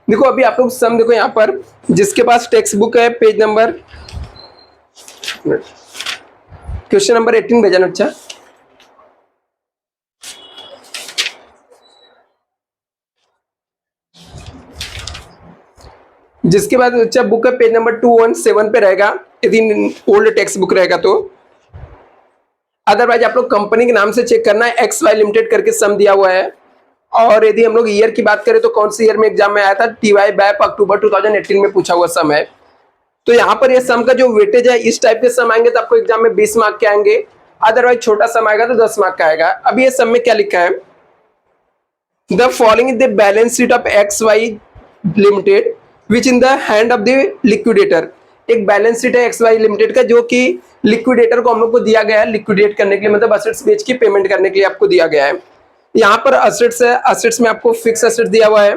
देखो अभी आप लोग सम देखो यहाँ पर, जिसके पास टेक्स्ट बुक है पेज नंबर, क्वेश्चन नंबर 18 भेजा ना बच्चा। जिसके बाद बच्चा बुक है पेज नंबर 217 पे रहेगा, यदि ओल्ड टेक्स्ट बुक रहेगा तो। अदरवाइज आप लोग कंपनी के नाम से चेक करना है, एक्स वाई लिमिटेड करके सम दिया हुआ है। और यदि हम लोग ईयर की बात करें तो कौन से ईयर में एग्जाम में आया था, टीवाई बैप अक्टूबर 2018 में पूछा हुआ सम है। तो यहाँ पर ये सम का जो वेटेज है, इस टाइप के सम आएंगे तो आपको एग्जाम में 20 मार्क के आएंगे, अदरवाइज छोटा सम आएगा तो 10 मार्क का आएगा। अभी ये सम में क्या लिखा है, the following is the balance sheet of X Y limited which in the hand of the liquidator. एक बैलेंस शीट है एक्स वाई लिमिटेड का जो कि लिक्विडेटर को हम लोग को दिया गया है, लिक्विडेट करने के लिए, मतलब असेट्स बेच के पेमेंट करने के लिए आपको दिया गया है। यहाँ पर असेट्स है, असेट्स में आपको फिक्स असेट दिया हुआ है,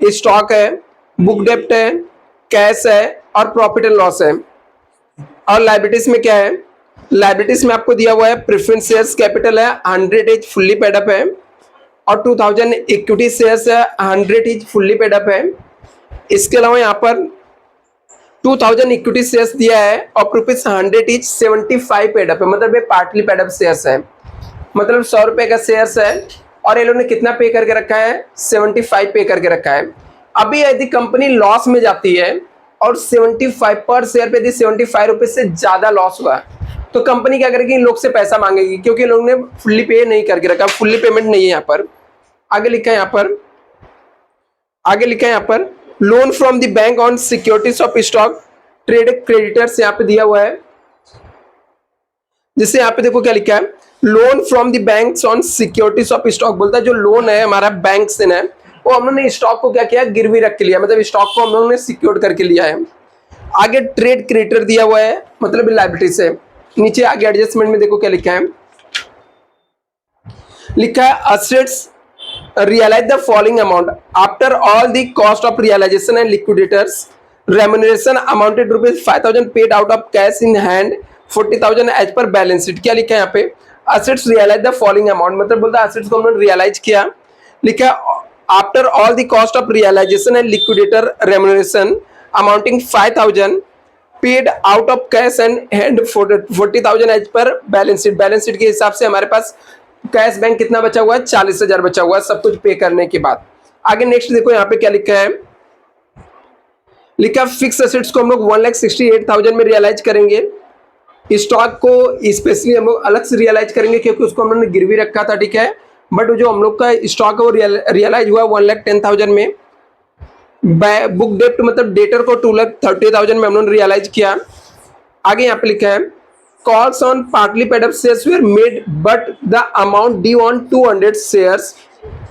स्टॉक है, बुक डेप्ट है, कैश है और प्रॉफिट एंड लॉस है। और लाइबिलिटीज में क्या है, लाइबिलिटीज में आपको दिया हुआ है प्रेफरेंस शेयर्स कैपिटल है 100 इज फुल्ली पेड अप है, और 2000 इक्विटी शेयर्स है 100 इज फुल्ली पेड अप है। इसके अलावा यहाँ पर 2000 इक्विटी शेयर्स दिया है और रुपीज 100 इज 75 पेड अप है, मतलब ये पार्टली पेड अप शेयर्स है, मतलब 100 रुपए का शेयर्स है और ये लोगों ने कितना पे करके रखा है, 75 पे करके रखा है। अभी यदि कंपनी लॉस में जाती है और 75 पर शेयर पे यदि 75 रुपए से ज्यादा लॉस हुआ तो कंपनी क्या करेगी, इन लोग से पैसा मांगेगी, क्योंकि लोगों ने फुल्ली पे नहीं करके रखा, फुल्ली पेमेंट नहीं है। यहाँ पर आगे लिखा है, यहाँ पर आगे लिखा है यहाँ पर loan from the bank on securities of stock trade creditors, यहाँ पे दिया हुआ है। जिससे यहाँ पे देखो क्या लिखा है, loan from the banks on securities of stock, बोलता है जो लोन है हमारा बैंक से है वो हम लोगों ने स्टॉक को क्या किया, गिरवी रख के लिया, मतलब स्टॉक को हम लोगों ने सिक्योर करके लिया है। आगे ट्रेड क्रेडिटर दिया हुआ है, मतलब लायबिलिटीज है। नीचे आगे एडजस्टमेंट में देखो क्या लिखा है, लिखा है assets realise the following amount after all the cost of realisation and liquidator's remuneration amounted rupees 5000 paid out of cash in hand 40,000 as per balance sheet. क्या लिखा है यहाँ पे, assets realise the following amount, मतलब बोलता है assets को हमने रियलाइज किया। लिखा है after all the cost of realisation and liquidator remuneration amounting 5000 paid out of cash and hand 40,000 as per balance sheet. Balance sheet के हिसाब से हमारे पास कैश बैंक कितना बचा हुआ है, 40,000 बचा हुआ है, सब कुछ पे करने के बाद। आगे नेक्स्ट देखो यहाँ पे क्या लिखा है, लिखा फिक्स एसेट्स को हम लोग 1,68,000 में रियलाइज करेंगे। स्टॉक को स्पेशली हम लोग अलग से रियलाइज करेंगे क्योंकि उसको हम लोगों ने गिरवी रखा था, ठीक है। बट जो हम लोग का स्टॉक है वो रियलाइज हुआ 1,10,000 में। बुक डेप्ट मतलब डेटर को 2,30,000 में हम लोगों ने रियलाइज किया। आगे यहाँ पे लिखा है calls on partly paid up shares were made but the amount due on 200 shares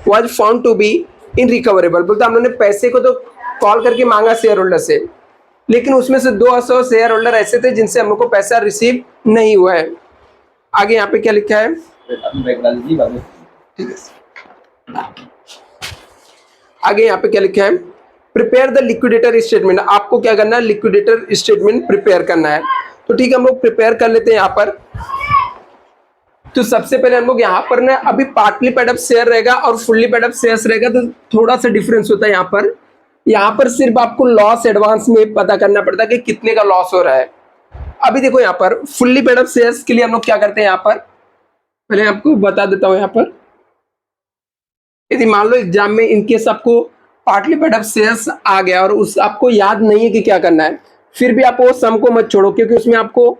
was found to be unrecoverable. बोलते हम लोगों ने पैसे को तो कॉल करके मांगा शेयर होल्डर से, लेकिन उसमें से 200 शेयर होल्डर ऐसे थे जिनसे हम लोग को पैसा रिसीव नहीं हुआ है। आगे यहाँ पे क्या लिखा है, ठीक है, आगे यहाँ पे क्या लिखा है प्रिपेयर द लिक्विडेटर स्टेटमेंट। आपको क्या करना है, लिक्विडेटर स्टेटमेंट प्रिपेयर करना है। तो ठीक है, हम लोग प्रिपेयर कर लेते हैं यहाँ पर। तो सबसे पहले हम लोग यहाँ पर ना, अभी पार्टली पेड अप शेयर रहेगा और फुल्ली पेड अप शेयर्स रहेगा तो थोड़ा सा डिफरेंस होता है। यहाँ पर सिर्फ आपको लॉस एडवांस में पता करना पड़ता है कि कितने का लॉस हो रहा है। अभी देखो यहाँ पर फुल्ली पेड अप शेयर्स के लिए हम लोग क्या करते हैं, यहाँ पर पहले आपको बता देता हूँ। यहाँ पर यदि मान लो एग्जाम में इनकेस आपको पार्टली पेड अप शेयर्स आ गया और उस आपको याद नहीं है कि क्या करना है, फिर भी आप वो सम को मत छोड़ो, क्योंकि उसमें आपको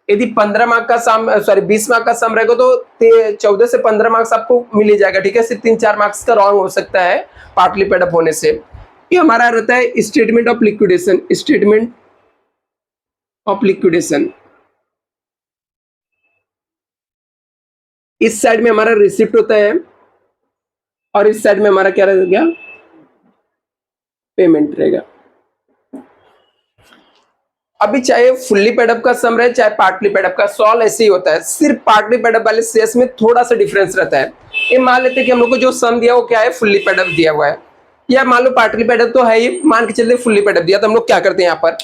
यदि 15 मार्क का सम, सॉरी 20 मार्क का सम रहेगा तो 14 से 15 मार्क्स आपको मिल ही जाएगा, ठीक है। सिर्फ 3-4 मार्क्स का रॉन्ग हो सकता है पार्टली पेड अप होने से। ये हमारा रहता है statement of liquidation, statement of liquidation. इस साइड में हमारा रिसिप्ट होता है और इस साइड में हमारा क्या रहेगा, पेमेंट रहेगा। अभी चाहे फुल्ली पेड अप का सम रहे चाहे पार्टली पेड अप का, सॉल्व ऐसे ही होता है। सिर्फ पार्टली पेड अप वाले शेयर्स में थोड़ा सा डिफरेंस रहता है। ये मान लेते हैं कि हम लोग को जो सम दिया वो क्या है, फुल्ली पेड अप दिया हुआ है, या मान लो पार्टली पेड अप तो है ही, मान के चलते फुल्ली पेड अप दिया। तो हम लोग क्या करते हैं, यहाँ पर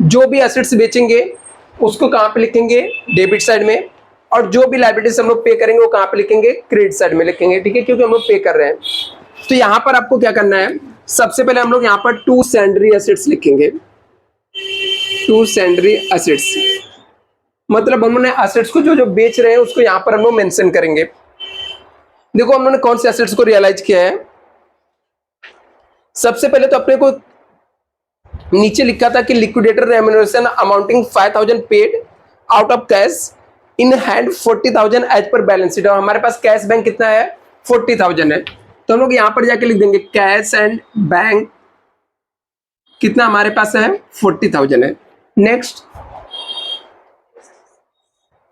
जो भी एसेट्स बेचेंगे उसको कहाँ पे लिखेंगे, डेबिट साइड में, और जो भी लायबिलिटीज हम लोग पे करेंगे वो कहाँ पे लिखेंगे, क्रेडिट साइड में लिखेंगे, ठीक है, क्योंकि हम लोग पे कर रहे हैं। तो यहाँ पर आपको क्या करना है, सबसे पहले हम लोग यहाँ पर टू सैंडरी एसेट्स लिखेंगे। टू सैंडरी एसेट्स मतलब हम लोग एसेट्स को जो जो बेच रहे हैं उसको यहाँ पर हम लोग मेंशन करेंगे। देखो हम लोगों ने कौन से एसेट्स को रियलाइज किया है। सबसे पहले तो अपने को नीचे लिखा था कि liquidator remuneration amounting 5000 paid out of cash in hand 40,000 as per balance sheet. और हमारे पास कैश बैंक कितना है 40,000 है, तो हम लोग यहां पर जाके लिख देंगे कैश एंड बैंक कितना हमारे पास है 40,000 है। नेक्स्ट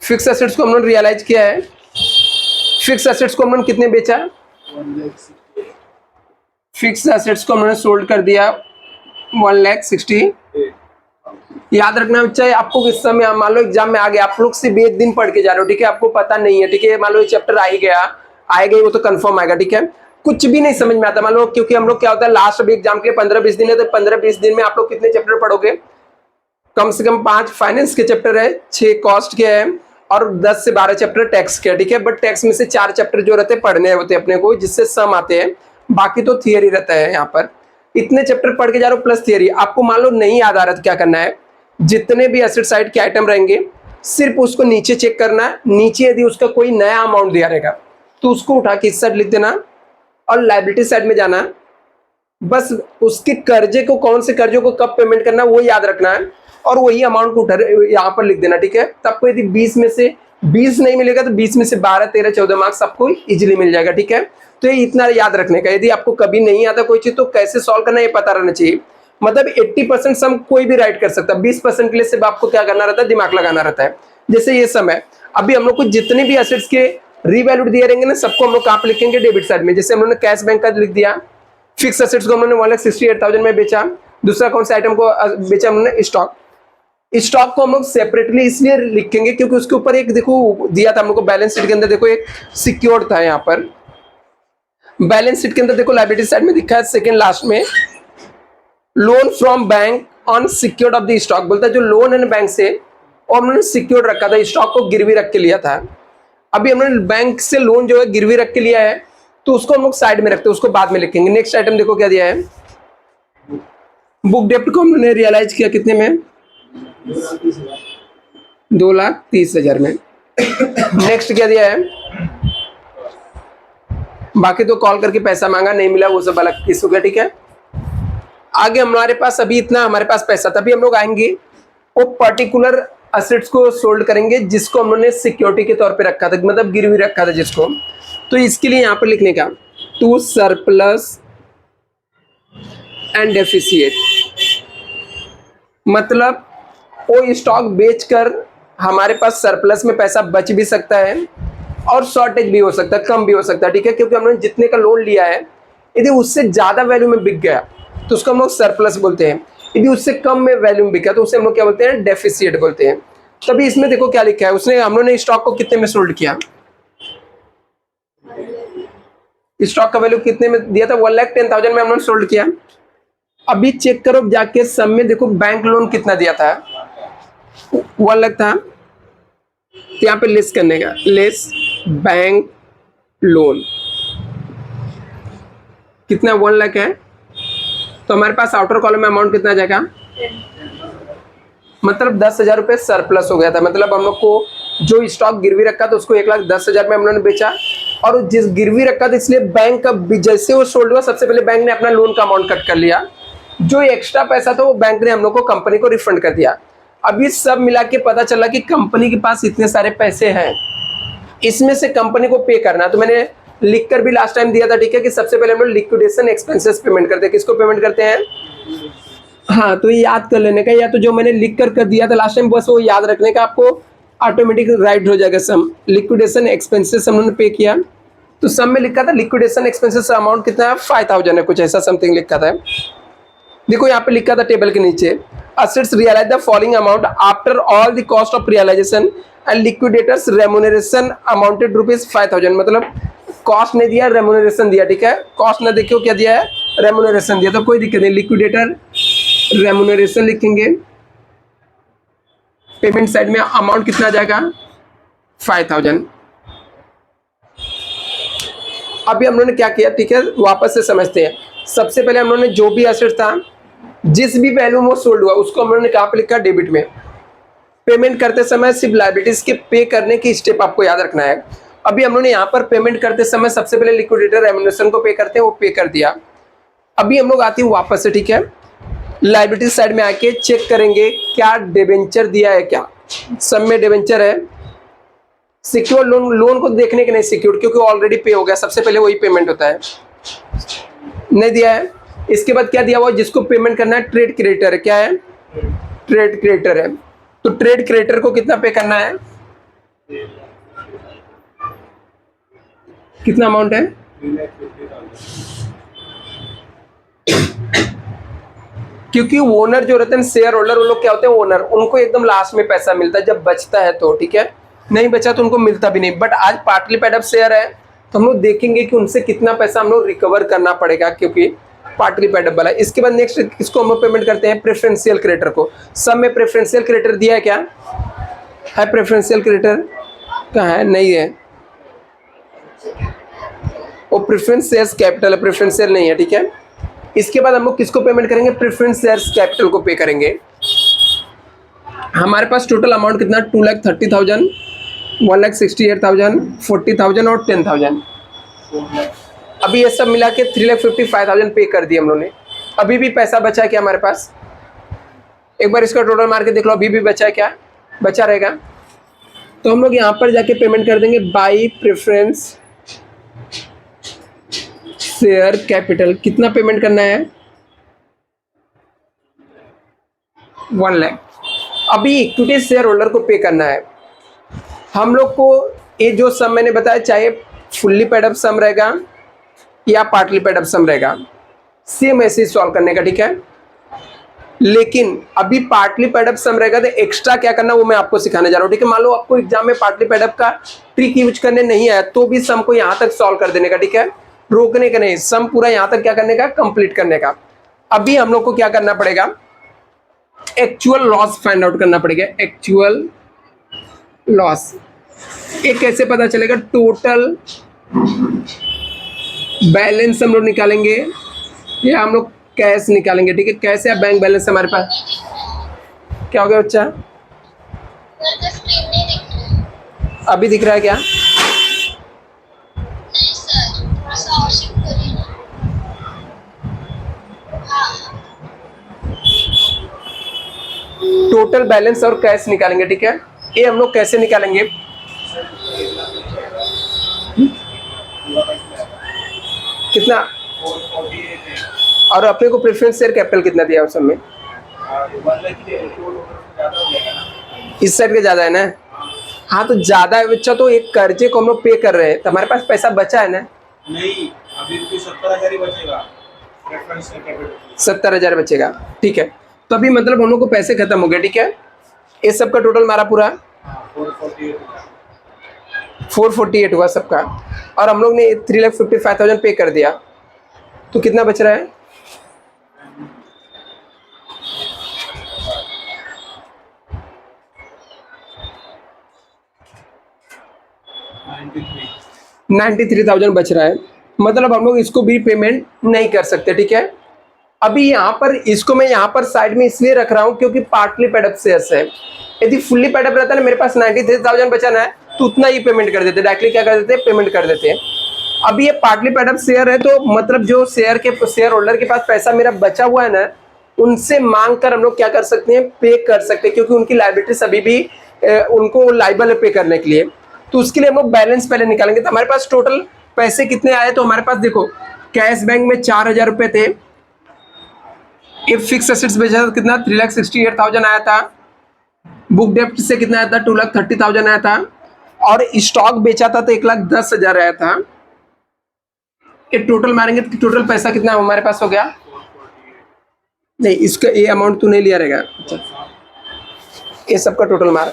फिक्स एसेट्स को हम लोग रियलाइज किया है। फिक्स एसेट्स को हम लोग कितने बेचा, फिक्स एसेट्स को हमने सोल्ड कर दिया 1,60,000। याद रखना चाहिए आपको किस समय, मान लो एग्जाम में आ गया, आप लोग सिर्फ एक दिन पढ़ के जा रहे हो, ठीक है, आपको पता नहीं है, ठीक है, मान लो ये चैप्टर आ ही गया, आएगा ही वो तो कंफर्म आएगा, ठीक है, कुछ भी नहीं समझ में आता मान लो, क्योंकि हम लोग क्या होता है लास्ट अभी एग्जाम के लिए 15-20 दिन है, तो 15-20 दिन में आप लोग कितने चैप्टर पढ़ोगे, कम से कम 5 फाइनेंस के चैप्टर है, 6 कॉस्ट के है और 10 से 12 चैप्टर टैक्स के, ठीक है, बट टैक्स में से 4 चैप्टर जो रहते हैं पढ़ने होते हैं अपने को, जिससे सम आते हैं, बाकी तो थियरी रहता है। यहाँ पर इतने चैप्टर पढ़ के जा रहे हो प्लस थियरी, आपको मान लो नहीं याद आ रहा तो क्या करना है, जितने भी एसेट साइड के आइटम रहेंगे सिर्फ उसको नीचे चेक करना है, नीचे यदि उसका कोई नया अमाउंट दिया रहेगा तो उसको उठा के इस साइड लिख देना और लायबिलिटी साइड में जाना, बस उसके कर्जे को, कौन से कर्जों को कब पेमेंट करना वो याद रखना है और वही अमाउंट को उठा यहाँ पर लिख देना, ठीक है। तब आपको यदि 20 में से 20 नहीं मिलेगा तो 20 में से 12, 13, 14 मार्क्स आपको इजीली मिल जाएगा, ठीक है। तो ये इतना याद रखने का, यदि आपको कभी नहीं आता कोई चीज तो कैसे सॉल्व करना ये पता रहना चाहिए। मतलब 80% सम कोई भी राइट कर सकता है, 20% के लिए सिर्फ आपको क्या करना रहता है, दिमाग लगाना रहता है। जैसे ये सम है, अभी हम लोग को जितने भी एसेट्स के रीवैल्यूड दिए रहेंगे ना, सबको हम लोग कहाँ पे लिखेंगे, डेबिट साइड में। जैसे हम लोगों ने कैश बैंक का लिख दिया, फिक्स एसेट्स को हमने 1,68,000 में बेचा, दूसरा कौन सा आइटम को बेचा हमने, स्टॉक। स्टॉक को हम लोग सेपरेटली इसलिए लिखेंगे क्योंकि उसके ऊपर एक देखो दिया था हम लोग को बैलेंस शीट के अंदर, देखो एक सिक्योर्ड था, यहाँ पर बैलेंस शीट के अंदर देखो लायबिलिटी साइड में दिखा है सेकंड लास्ट में, loan from bank on secured of the stock, बोलता है जो लोन है ना बैंक से और हमने सिक्योर्ड रखा था, स्टॉक को गिरवी रख के लिया था। अभी हमने बैंक से लोन जो है गिरवी रख के लिया है तो उसको हम लोग साइड में रखते हैं, उसको बाद में लिखेंगे। नेक्स्ट आइटम देखो क्या दिया है, बुक डेप्ट को हमने रियलाइज किया कितने में, 2,30,000 में। नेक्स्ट क्या दिया है, बाकी तो कॉल करके पैसा मांगा, नहीं मिला वो सब अलग किस हो गया, ठीक है। आगे हमारे पास अभी इतना हमारे पास पैसा, तभी हम लोग आएंगे वो पर्टिकुलर एसेट्स को सोल्ड करेंगे जिसको हमने सिक्योरिटी के तौर पे रखा था, मतलब गिरवी रखा था जिसको, तो इसके लिए यहाँ पर लिखने का टू सरप्लस एंड डेफिसिएट, मतलब वो स्टॉक बेचकर हमारे पास सरप्लस में पैसा बच भी सकता है और शॉर्टेज भी हो सकता है, कम भी हो सकता है, ठीक है, क्योंकि हमने जितने का लोन लिया है यदि उससे ज्यादा वैल्यू में बिक गया तो उसको हम लोग सरप्लस बोलते हैं, यदि उससे कम में वैल्यू में बिका तो उसे हम लोग क्या बोलते हैं, डेफिसिएट बोलते हैं। तभी इसमें देखो क्या लिखा है, उसने हम लोगों ने स्टॉक को कितने में सोल्ड किया, स्टॉक का वैल्यू कितने में दिया था, 1,10,000 में हमने सोल्ड किया। अभी चेक करो जाके सब में, देखो बैंक लोन कितना दिया था, 1 लाख था, तो यहाँ पे लेस करने का, लेस बैंक लोन कितना 1 लाख है, तो हमारे पास आउटर कॉलम में अमाउंट कितना आ जाएगा, मतलब 10,000 रुपये सरप्लस हो गया था। मतलब हम लोग को जो स्टॉक गिरवी रखा था उसको 1,10,000 में हम लोगों ने बेचा, और जिस गिरवी रखा था इसलिए बैंक का जैसे वो सोल्ड हुआ सबसे पहले बैंक ने अपना लोन का अमाउंट कट कर लिया, जो एक्स्ट्रा पैसा था वो बैंक ने हम लोग को कंपनी को रिफंड कर दिया। अभी सब मिला के पता चला कि कंपनी के पास इतने सारे पैसे हैं, इसमें से कंपनी को पे करना, तो मैंने लिख कर भी लास्ट टाइम दिया था, ठीक है, कि सबसे पहले हम लोग लिक्विडेशन एक्सपेंसेस पेमेंट करते हैं। किसको पेमेंट करते हैं, हाँ, तो ये याद कर लेने का, या तो जो मैंने लिख कर दिया था लास्ट टाइम बस वो याद रखने का, आपको ऑटोमेटिक राइट हो जाएगा सम। लिक्विडेशन एक्सपेंसेस हम लोगों ने पे किया, तो सम में लिखा था लिक्विडेशन एक्सपेंसेस अमाउंट कितना है, 5,000 है, कुछ ऐसा समथिंग लिखा था। देखो यहाँ पे लिखा था टेबल के नीचे, assets realize the following amount after all the cost of realization and liquidators remuneration amounted rupees 5,000, मतलब कॉस्ट नहीं दिया, रेमुनरेशन दिया, ठीक है, कॉस्ट ना देखियो क्या दिया है, रेमुनरेशन दिया, तो कोई दिक्कत नहीं, लिक्विडेटर रेमुनरेशन लिखेंगे, पेमेंट साइड में अमाउंट कितना आ जाएगा, 5,000। अभी हम लोगों ने क्या किया, ठीक है, वापस से समझते हैं। सबसे पहले हम लोगों ने जो भी एसेट था, जिस भी वैल्यू में वो सोल्ड हुआ, उसको हम लोगों ने कहाँ पे लिखा, डेबिट में। पेमेंट करते समय सिर्फ लायबिलिटीज के पे करने की स्टेप आपको याद रखना है। अभी हम लोगों ने यहाँ पर पेमेंट करते समय सबसे पहले लिक्विडेटर रेम्युनरेशन को पे करते हैं, वो पे कर दिया। अभी हम लोग आते हैं वापस से, ठीक है, लायबिलिटीज साइड में आके चेक करेंगे क्या डिबेंचर दिया है, क्या सब में डिबेंचर है। सिक्योर लोन, लोन को देखने के नहीं सिक्योर, क्योंकि ऑलरेडी पे हो गया, सबसे पहले वही पेमेंट होता है, नहीं दिया है। इसके बाद क्या दिया हुआ, जिसको पेमेंट करना है, ट्रेड क्रेडिटर। क्या है, ट्रेड क्रेडिटर है। तो ट्रेड क्रेडिटर को कितना पे करना है, कितना अमाउंट है, क्योंकि ओनर जो रहते हैं, शेयर होल्डर, वो लोग क्या होते हैं, ओनर, उनको एकदम लास्ट में पैसा मिलता है जब बचता है तो, ठीक है, नहीं बचा तो उनको मिलता भी नहीं। बट आज पार्टली पेड अप शेयर है तो हम लोग देखेंगे कि उनसे कितना पैसा हम लोग रिकवर करना पड़ेगा, क्योंकि पार्टली पेड अप वाला। इसके बाद नेक्स्ट किसको हम लोग पेमेंट करते हैं, प्रेफरेंशियल क्रेडिटर को। सब में प्रेफरेंशियल क्रेडिटर दिया है, क्या है, प्रेफरेंशियल क्रेडिटर कहाँ है, नहीं है, वो प्रेफरेंस शेयर्स कैपिटल है, प्रेफरेंशियल नहीं है, ठीक है। इसके बाद हम लोग किसको पेमेंट करेंगे, प्रेफरेंस शेयर्स कैपिटल को पे करेंगे। हमारे पास टोटल अमाउंट कितना, 2,30,000, 1,68,000, 40,000 और 10,000। अभी ये सब मिला के 3,55,000 पे कर दिए हम लोगों ने। अभी भी पैसा बचा है क्या हमारे पास, एक बार इसका टोटल मार के देख लो, अभी भी बचा है क्या, बचा रहेगा। तो हम लोग यहाँ पर जाके पेमेंट कर देंगे बाई प्रेफरेंस शेयर कैपिटल। कितना पेमेंट करना है, 1 लाख। अभी इक्विटी शेयर होल्डर को पे करना है। हम लोग को ये जो सम मैंने बताया, चाहे फुल्ली पेड अप सम रहेगा या पार्टली पेड अप सम रहेगा, सेम ऐसे ही सॉल्व करने का, ठीक है। लेकिन अभी पार्टली पेड अप सम रहेगा तो एक्स्ट्रा क्या करना वो मैं आपको सिखाने जा रहा हूँ, ठीक है। मान लो आपको एग्जाम में पार्टली पेड अप का ट्रिक यूज करने नहीं आया तो भी सम को यहाँ तक सॉल्व कर देने का, ठीक है, रोकने का नहीं, सम पूरा यहाँ तक क्या करने का, कंप्लीट करने का। अभी हम लोग को क्या करना पड़ेगा, एक्चुअल लॉस फाइंड आउट करना पड़ेगा। एक्चुअल लॉस ये कैसे पता चलेगा, टोटल बैलेंस हम लोग निकालेंगे या हम लोग कैश निकालेंगे, ठीक है। कैश या बैंक बैलेंस हमारे पास, क्या हो गया बच्चा, अभी दिख रहा है क्या, टोटल बैलेंस और कैश निकालेंगे, ठीक है। ये हम लोग कैसे निकालेंगे, कितना, और अपने को प्रेफरेंस शेयर कैपिटल कितना दिया उस समय, इस साइड के ज्यादा है ना, हाँ तो ज्यादा है बच्चा, तो एक कर्जे को हम लोग पे कर रहे हैं तो हमारे पास पैसा बचा है ना, नहीं अभी भी 70,000 ही बचेगा, 70,000 बचेगा, ठीक है। तो अभी मतलब हम लोग को पैसे खत्म हो गए, ठीक है। ये सब का टोटल मारा पूरा 448 हुआ सबका, और हम लोग ने 3,55,000 पे कर दिया, तो कितना बच रहा है, $93,000 बच रहा है। मतलब हम लोग इसको भी पेमेंट नहीं कर सकते, ठीक है। अभी यहाँ पर इसको मैं यहाँ पर साइड में इसलिए रख रहा हूँ क्योंकि पार्टली पेड अप शेयर्स है। यदि फुल्ली पेड अप रहता है ना, मेरे पास 93,000 बचाना है तो उतना ही पेमेंट कर देते, डायरेक्टली क्या कर देते, पेमेंट कर देते हैं। अभी ये पार्टली पेड अप शेयर है तो मतलब जो शेयर होल्डर के पास पैसा मेरा बचा हुआ है ना, उनसे मांग कर हम लोग क्या कर सकते हैं, पे कर सकते हैं, क्योंकि उनकी लायबिलिटीज अभी भी उनको लाइबल है पे करने के लिए। तो उसके लिए हम लोग बैलेंस पहले निकालेंगे। तो हमारे पास टोटल पैसे कितने आए, तो हमारे पास देखो कैश बैंक में 4,000 रुपये थे, ये फिक्स एसेट्स बेचा था कितना, 3,68,000 आया था, बुक डेप्ट से कितना आया था, 2,30,000 आया था, और स्टॉक बेचा था तो 1,10,000 आया था। ये टोटल मारेंगे तो टोटल पैसा कितना हमारे पास हो गया, नहीं इसका ये अमाउंट तो नहीं लिया रहेगा, अच्छा ये सबका टोटल मार,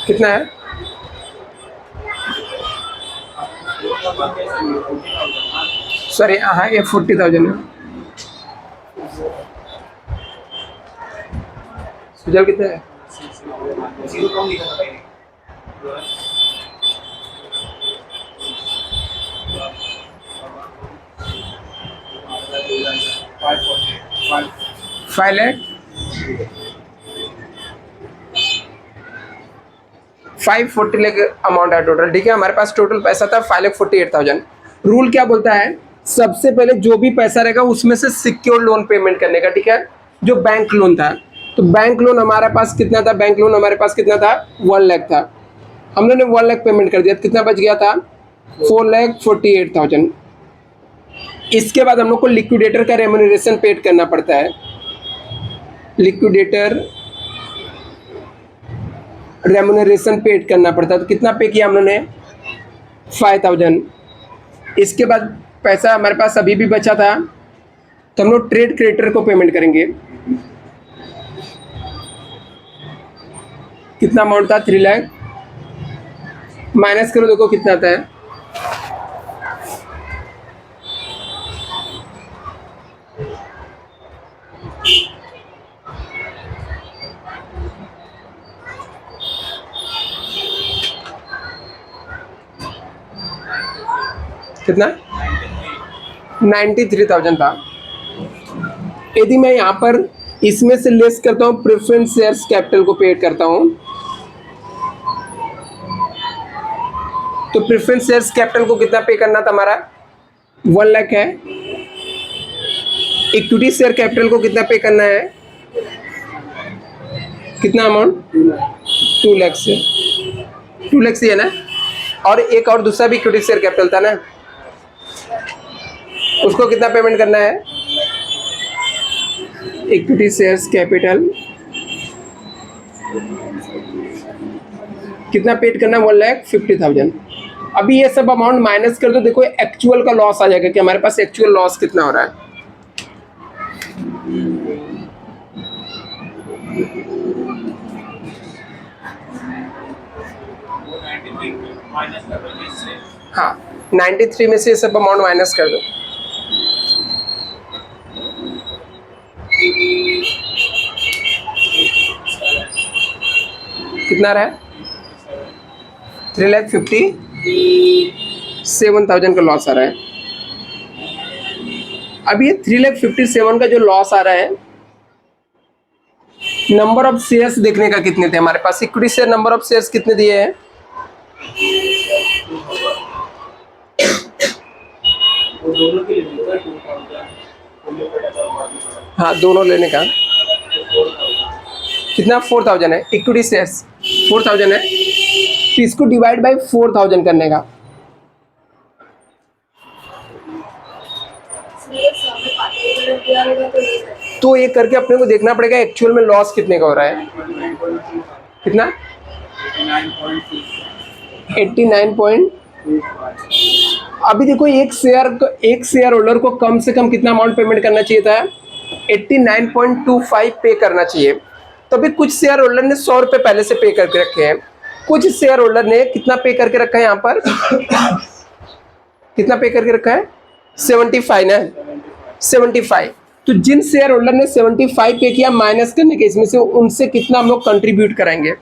कितना है, सॉरी हाँ ये 40,000 है, सुजल कितने है? जीरो कौन लिखा था भाई? फाइव लैख 540 लाख अमाउंट है टोटल, ठीक है। हमारे पास टोटल पैसा था 5,48,000। रूल क्या बोलता है, सबसे पहले जो भी पैसा रहेगा उसमें से सिक्योर लोन पेमेंट करने का, ठीक है। जो बैंक लोन था, तो बैंक लोन हमारे पास कितना था, बैंक लोन हमारे पास कितना था, 1 लाख था। हम लोगों ने 1 लाख पेमेंट कर दिया, तो कितना बच गया था, 4,48,000। इसके बाद हम लोग को लिक्विडेटर का रेम्यूनरेशन पेड करना पड़ता है। लिक्विडेटर रेम्यूनरेशन पेड करना पड़ता है, तो कितना पे किया हम लोगों ने, 5,000। इसके बाद पैसा हमारे पास अभी भी बचा था, तो हम लोग ट्रेड क्रेडिटर को पेमेंट करेंगे। कितना अमाउंट था, 3 लाख, माइनस करो देखो कितना आता है, कितना, 93,000 था। यदि मैं यहाँ पर इसमें से लेस करता हूँ, प्रेफरेंस शेयर्स कैपिटल को पेड करता हूँ, तो प्रेफरेंस शेयर्स कैपिटल को कितना पे करना था हमारा, 1 लाख है। इक्विटी शेयर कैपिटल को कितना पे करना है, कितना अमाउंट, 2 लाख से, 2 लाख से है ना। और एक और दूसरा भी इक्विटी शेयर कैपिटल था ना, उसको कितना पेमेंट करना है, इक्विटी शेयर्स कैपिटल कितना पेड करना है, 1,50,000। अभी ये सब अमाउंट माइनस कर दो, देखो एक्चुअल का लॉस आ जाएगा कि हमारे पास एक्चुअल लॉस कितना हो रहा है। हाँ, 93 में से ये सब अमाउंट माइनस कर दो, कितना रहा है, 3,57,000 का लॉस आ रहा है। अब ये 3,57,000 का जो लॉस आ रहा है, नंबर ऑफ शेयर्स देखने का कितने थे हमारे पास, equity share number of shares कितने दिए हैं, हाँ दोनों लेने का कितना, 4,000 है। इक्विटी शेयर्स 4,000 है, तो इसको डिवाइड बाय 4,000 करने का, तो ये करके अपने को देखना पड़ेगा एक्चुअल में लॉस कितने का हो रहा है, कितना, 89 अभी देखो एक शेयर होल्डर को कम से कम कितना अमाउंट पेमेंट करना चाहिए था, 89.25 पे करना चाहिए। तो अभी कुछ शेयर होल्डर ने 100 रुपये पहले से पे करके रखे हैं, कुछ शेयर होल्डर ने कितना पे करके रखा है यहाँ पर कितना पे करके रखा है, 75 ना, 75। तो जिन शेयर होल्डर ने 75 पे किया, माइनस करने के इसमें से उनसे कितना हम लोग कंट्रीब्यूट कराएंगे,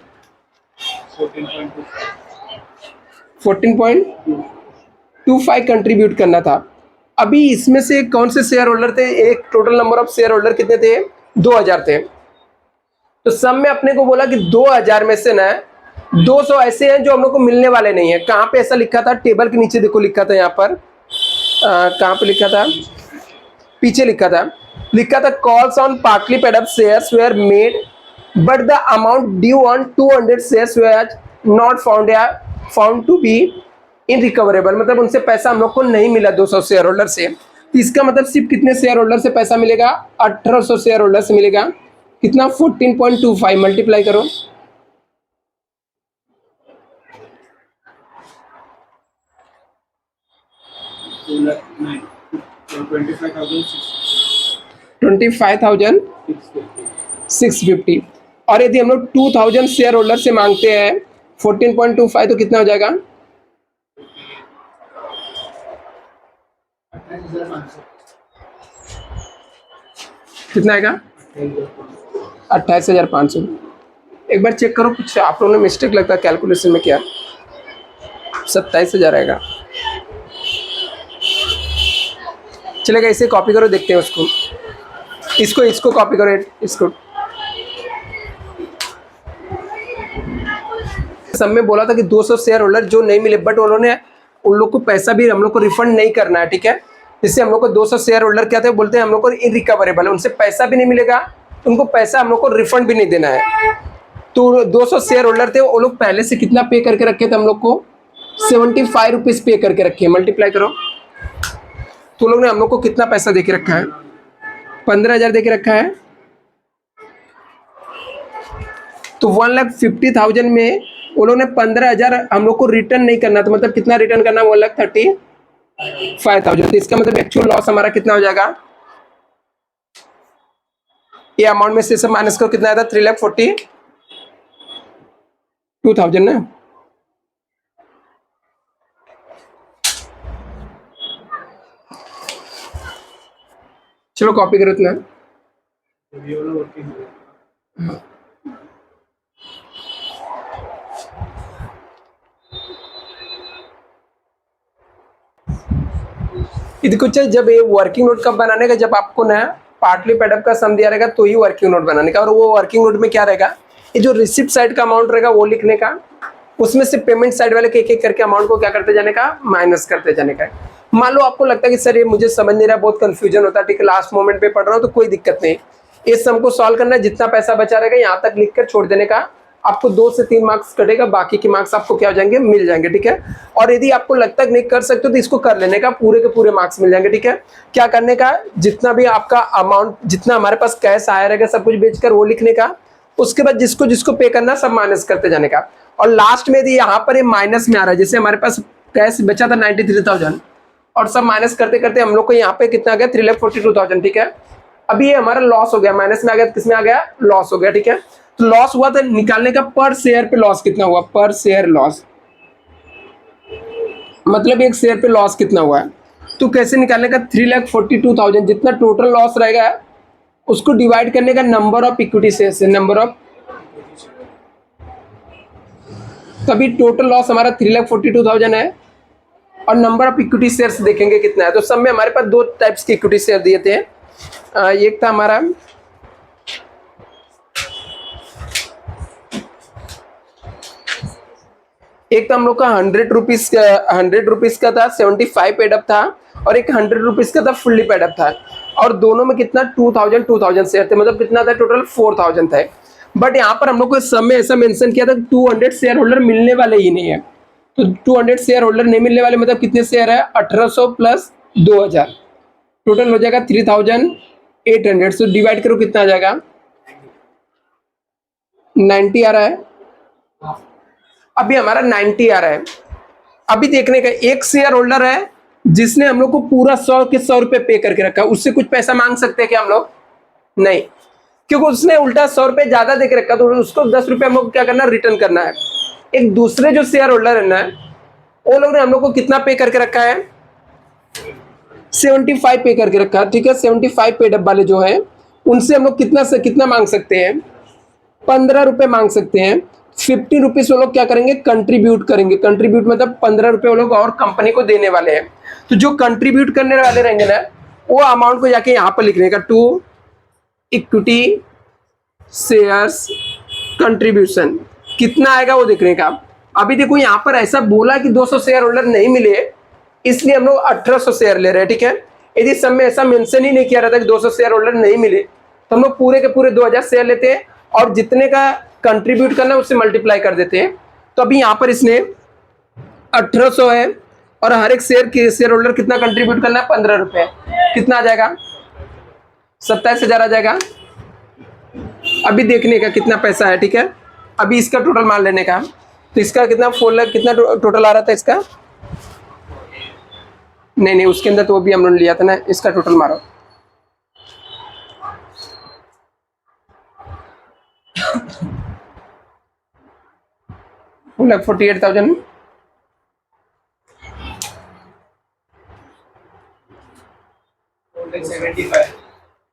14.25 कंट्रीब्यूट करना था। अभी इसमें से कौन से शेयर होल्डर थे, एक total number of share holder कितने थे, 2,000 थे। तो सब में अपने को बोला कि 2,000 में से ना 200 ऐसे हैं जो हम लोग को मिलने वाले नहीं है। कहाँ पे ऐसा लिखा था, टेबल के नीचे देखो लिखा था, यहाँ पर कहाँ पे लिखा था, पीछे लिखा था calls on partly paid up shares were made but the amount due on 200 shares were not found to be unrecoverable. मतलब उनसे पैसा हम लोग को नहीं मिला 200 शेयर होल्डर से। तो इसका मतलब सिर्फ कितने शेयर होल्डर से पैसा मिलेगा, 1800 शेयर होल्डर से मिलेगा। कितना, 14.25 मल्टीप्लाई करो, $25,650। और यदि हम लोग 2,000 शेयर होल्डर से मांगते हैं 14.25, तो कितना हो जाएगा, 28,500। कितना आएगा, 28,500। एक बार चेक करो, कुछ आप लोगों ने मिस्टेक लगता है कैलकुलेशन में क्या। 27,000 आएगा। चलेगा, इसे कॉपी करो, देखते हैं उसको। इसको कॉपी करो, इसको। सब में बोला था कि 200 शेयर होल्डर जो नहीं मिले, बट उन्होंने उन लोग को पैसा भी हम लोग को रिफंड नहीं करना है, ठीक है। इससे हम लोग को 200 शेयर होल्डर क्या थे, बोलते हैं हम लोग को इरिकवरेबल है, उनसे पैसा भी नहीं मिलेगा, उनको पैसा हम लोग को रिफंड भी नहीं देना है। तो 200 शेयर होल्डर थे, वो लोग पहले से कितना पे करके रखे थे हम लोग को, 75 रुपीज़ पे करके रखे हैं। मल्टीप्लाई करो तो लोग ने हम लोग को कितना पैसा दे के रखा है, 15,000 दे के रखा है। तो 1,50,000 में वो लोग ने 15,000 हम लोग को रिटर्न नहीं करना, तो मतलब कितना रिटर्न करना, 1,35,000। तो इसका मतलब एक्चुअल लॉस हमारा कितना हो जाएगा, ये अमाउंट में से सब माइनस करो, कितना आया था, 3,42,000 ना। चलो कॉपी करो इतना। कुछ जब ये वर्किंग नोट कब बनाने का, जब आपको ना पार्टली पेडअप का सम दिया रहेगा तो ही वर्किंग नोट बनाने का। और वो वर्किंग नोट में क्या रहेगा, ये जो रिसिप्ट साइड का अमाउंट रहेगा वो लिखने का, उसमें से पेमेंट साइड वाले के एक करके अमाउंट को क्या करते जाने का, माइनस करते जाने का। मान लो आपको लगता है कि सर ये मुझे समझ नहीं रहा, बहुत कंफ्यूजन होता है, ठीक है, लास्ट मोमेंट पे पढ़ रहा हूँ, तो कोई दिक्कत नहीं। इस सम को सॉल्व करना है, जितना पैसा बचा रहेगा यहाँ तक लिख कर छोड़ देने का। आपको 2 से 3 मार्क्स कटेगा, बाकी के मार्क्स आपको क्या हो जाएंगे, मिल जाएंगे, ठीक है। और यदि आपको लगता है नहीं कर सकते हो तो इसको कर लेने का, पूरे के पूरे मार्क्स मिल जाएंगे, ठीक है। क्या करने का, जितना भी आपका अमाउंट, जितना हमारे पास कैश आया रहेगा सब कुछ बेचकर वो लिखने का, उसके बाद जिसको जिसको पे करना सब माइनस करते जाने का। और लास्ट में यदि यहाँ पर ये माइनस में आ रहा है, जैसे हमारे पास कैश बचा था 93,000 और सब माइनस करते करते हम लोग को यहाँ पे कितना आ गया, 3,42,000, ठीक है। अभी ये हमारा लॉस हो गया, माइनस में आ गया, किसमें आ गया, लॉस हो गया, ठीक है। तो लॉस हुआ तो निकालने का पर शेयर पे लॉस कितना हुआ, पर शेयर लॉस, मतलब एक शेयर पे लॉस कितना हुआ है। तो कैसे निकालने का, 3,42,000 जितना टोटल लॉस रहेगा उसको डिवाइड करने का नंबर ऑफ इक्विटी शेयर से, नंबर ऑफ, तभी टोटल लॉस हमारा 3,42,000 है। और नंबर ऑफ इक्विटी शेयर्स देखेंगे कितना है। तो सब में हमारे पास 2 टाइप्स के इक्विटी शेयर दिए थे। एक था हमारा हम लोग का 100 रुपीज का था, 75 पेडअप था, और एक 100 रुपीज का था फुल्ली पेडअप था। और दोनों में कितना 2,000 शेयर थे, मतलब कितना था टोटल 4,000 था। बट यहाँ पर हम लोग को सब में ऐसा मेंशन किया था 200 शेयर होल्डर मिलने वाले ही नहीं है। तो 200 शेयर होल्डर नहीं मिलने वाले, मतलब कितने शेयर है, 1,800 प्लस 2,000, टोटल हो जाएगा 3,800। तो डिवाइड करो कितना आ जाएगा, 90 आ रहा है। अभी हमारा 90 आ रहा है। अभी देखने का, एक शेयर होल्डर है जिसने हम लोग को पूरा 100 के 100 रुपए पे करके रखा, उससे कुछ पैसा मांग सकते हैं क्या हम लोग, नहीं, क्योंकि उसने उल्टा 100 रुपए ज्यादा देके रखा, तो उसको 10 रुपए हम लोग क्या करना, रिटर्न करना है। एक दूसरे जो शेयर होल्डर है ना, वो लोग ने हम लोग को कितना पे करके रखा है, 75 पे करके रखा है, ठीक है। 75 पे डब वाले जो है उनसे हम लोग कितना से कितना मांग सकते हैं, 15 रुपए मांग सकते हैं। 50 रुपीज वो लोग क्या करेंगे, कंट्रीब्यूट करेंगे। कंट्रीब्यूट मतलब 15 रुपए वो लोग और कंपनी को देने वाले हैं। तो जो कंट्रीब्यूट करने वाले रहेंगे ना, वो अमाउंट को जाके यहाँ पर लिखने का, टू इक्विटी शेयर्स कंट्रीब्यूशन कितना आएगा वो देखने का। अभी देखो यहाँ पर ऐसा बोला कि 200 शेयर होल्डर नहीं मिले, इसलिए हम लोग 1,800 शेयर ले रहे हैं, ठीक है। यदि सब में ऐसा मेंशन ही नहीं किया रहता कि 200 शेयर होल्डर नहीं मिले, तो हम लोग पूरे के पूरे 2,000 शेयर लेते हैं और जितने का कंट्रीब्यूट करना है उससे मल्टीप्लाई कर देते हैं। तो अभी यहाँ पर इसने 1,800 है और हर एक शेयर होल्डर कितना कंट्रीब्यूट करना है, 15 रुपए, कितना आ जाएगा, 27,000 आ जाएगा। अभी देखने का कितना पैसा है, ठीक है। अभी इसका टोटल मान लेने का, तो इसका कितना 4 लाख कितना टोटल आ रहा था इसका, नहीं उसके अंदर तो वो भी हम लोगने लिया था ना, इसका टोटल मारो। लाख 48,000,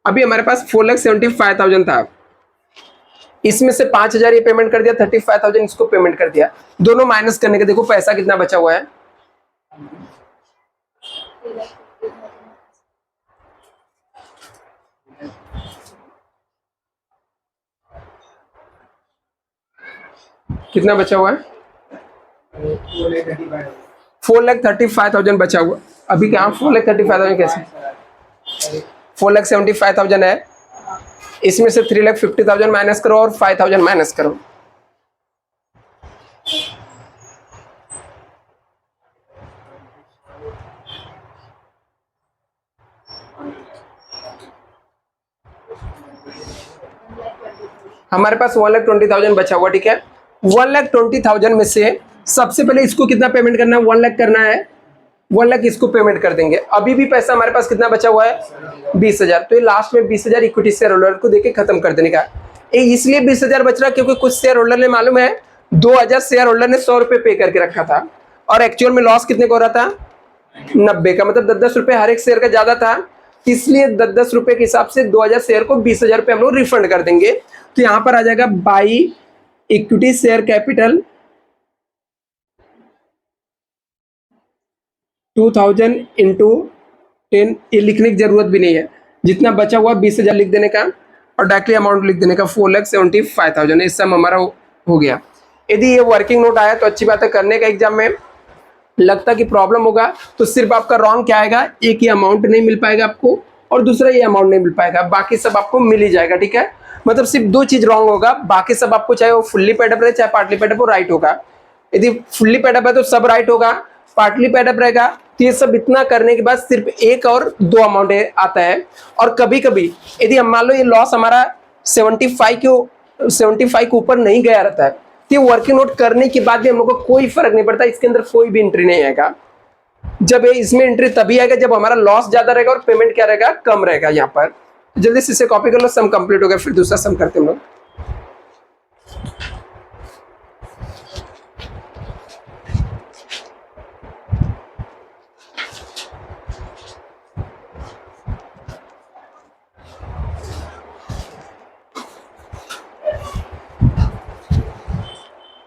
अभी हमारे पास 4,75,000 था। इसमें से 5,000 ये पेमेंट कर दिया, 35,000 इसको पेमेंट कर दिया। दोनों माइनस करने के देखो पैसा कितना बचा हुआ है। कितना बचा हुआ है? 4,35,000 बचा हुआ। अभी क्या 4,35,000 कैसे? 4,75,000 है, इसमें से 3,50,000 माइनस करो और 5,000 माइनस करो। हमारे पास 1,20,000 बचा हुआ, ठीक है। 1,20,000 में से सबसे पहले इसको कितना पेमेंट करना है? 1 लाख करना है, 1 लाख इसको पेमेंट कर देंगे। अभी भी पैसा हमारे पास कितना बचा हुआ है? 20,000। तो ये लास्ट में 20,000 इक्विटी शेयर होल्डर को देके खत्म कर देने का। ये इसलिए 20,000 बच रहा क्योंकि कुछ शेयर होल्डर ने मालूम है 2,000 शेयर होल्डर ने 100 रुपए पे करके रखा था और एक्चुअल में लॉस कितने को हो रहा था? 90 का, मतलब 10-10 रुपए हर एक शेयर का ज्यादा था, इसलिए 10-10 रुपए के हिसाब से 2,000 शेयर को 20,000 रुपए हम लोग रिफंड कर देंगे। तो यहां पर आ जाएगा by equity share capital 2,000 into 10। ये लिखने की जरूरत भी नहीं है, जितना बचा हुआ 20,000 लिख देने का और डायरेक्टली अमाउंट लिख देने का 4,75,000। ये सम हमारा हो गया। यदि ये वर्किंग नोट आया तो अच्छी बात है, करने का एग्जाम में लगता कि प्रॉब्लम होगा तो सिर्फ आपका रॉन्ग क्या आएगा, एक ही अमाउंट नहीं मिल पाएगा आपको और दूसरा ये अमाउंट नहीं मिल पाएगा, बाकी सब आपको मिल ही जाएगा, ठीक है। मतलब सिर्फ 2 चीज रॉन्ग होगा, बाकी सब आपको चाहे वो फुल्ली पेडअप रहे चाहे पार्टली पेडअप, वो राइट होगा। यदि फुल्ली पेडअप है तो सब राइट होगा, पार्टली पेडअप रहेगा तो ये सब इतना करने के बाद सिर्फ 1 और 2 अमाउंट आता है। और कभी कभी यदि हम मान लो ये लॉस हमारा 75 के ऊपर नहीं गया रहता है तो ये वर्किंग नोट करने के बाद भी हम लोग को कोई फर्क नहीं पड़ता, इसके अंदर कोई भी एंट्री नहीं आएगा। जब ये इसमें एंट्री तभी आएगा जब हमारा लॉस ज्यादा रहेगा और पेमेंट क्या रहेगा, कम रहेगा। यहाँ पर जल्दी से इसे कॉपी कर लो, सम कंप्लीट हो गया, फिर दूसरा सम करते हैं हम लोग।